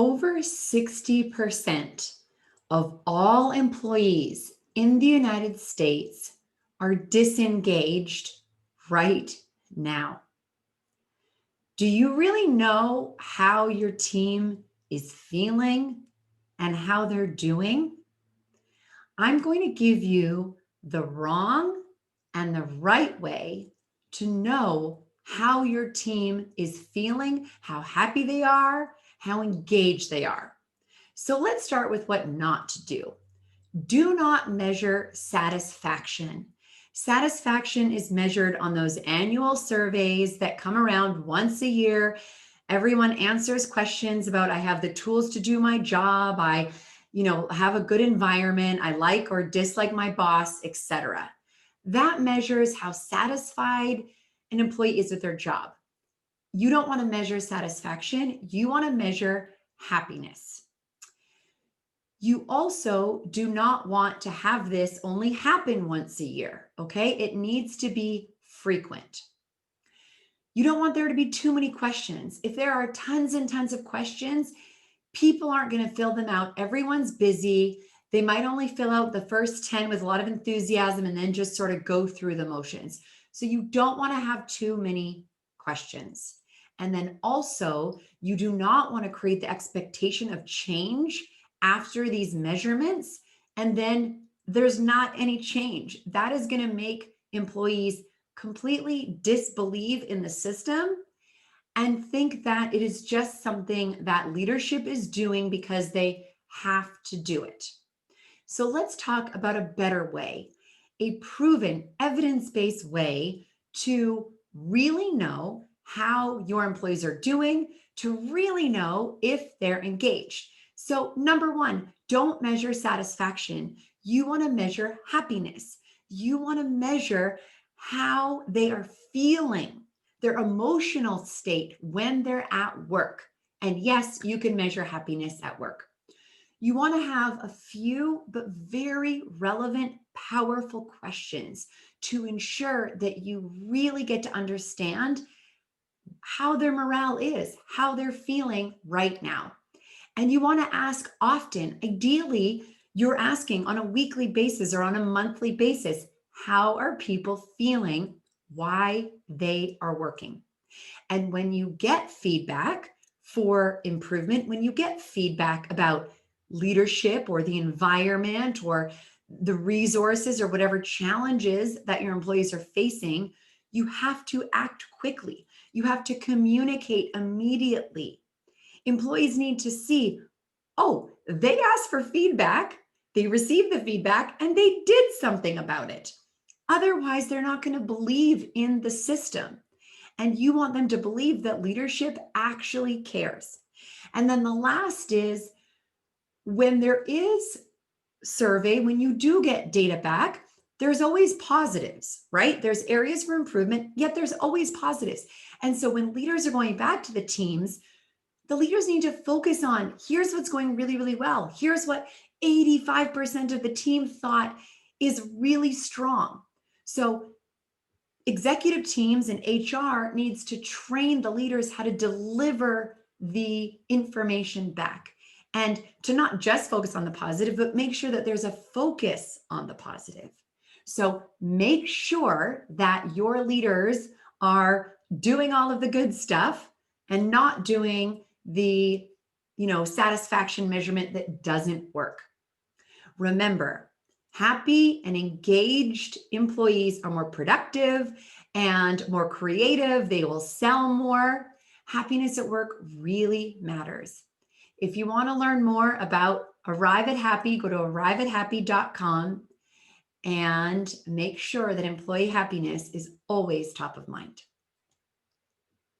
Over 60% of all employees in the United States are disengaged right now. Do you really know how your team is feeling and how they're doing? I'm going to give you the wrong and the right way to know how your team is feeling, how happy they are, how engaged they are. So let's start with what not to do. Do not measure satisfaction. Satisfaction is measured on those annual surveys that come around once a year. Everyone answers questions about, I have the tools to do my job, I have a good environment, I like or dislike my boss, etc. That measures how satisfied an employee is with their job. You don't want to measure satisfaction, you want to measure happiness. You also do not want to have this only happen once a year, okay? It needs to be frequent. You don't want there to be too many questions. If there are tons and tons of questions, people aren't going to fill them out. Everyone's busy. They might only fill out the first 10 with a lot of enthusiasm and then just sort of go through the motions. So you don't want to have too many questions. And then also, you do not want to create the expectation of change after these measurements, and then there's not any change. That is going to make employees completely disbelieve in the system and think that it is just something that leadership is doing because they have to do it. So let's talk about a better way, a proven evidence-based way to really know how your employees are doing, to really know if they're engaged. So number one, don't measure satisfaction. You want to measure happiness. You want to measure how they are feeling, their emotional state when they're at work. And yes, you can measure happiness at work. You want to have a few but very relevant, powerful questions to ensure that you really get to understand how their morale is, how they're feeling right now. And you want to ask often. Ideally, you're asking on a weekly basis or on a monthly basis, how are people feeling, why they are working? And when you get feedback for improvement, when you get feedback about leadership or the environment or the resources or whatever challenges that your employees are facing, you have to act quickly. You have to communicate immediately. Employees need to see, oh, they asked for feedback, they received the feedback, and they did something about it. Otherwise, they're not going to believe in the system. And you want them to believe that leadership actually cares. And then the last is, when there is survey, when you do get data back, there's always positives, right? There's areas for improvement, yet there's always positives. And so when leaders are going back to the teams, the leaders need to focus on, here's what's going really, really well. Here's what 85% of the team thought is really strong. So executive teams and HR needs to train the leaders how to deliver the information back and to not just focus on the positive, but make sure that there's a focus on the positive. So make sure that your leaders are doing all of the good stuff and not doing the satisfaction measurement that doesn't work. Remember, happy and engaged employees are more productive and more creative. They will sell more. Happiness at work really matters. If you want to learn more about Arrive at Happy, go to arriveathappy.com and make sure that employee happiness is always top of mind.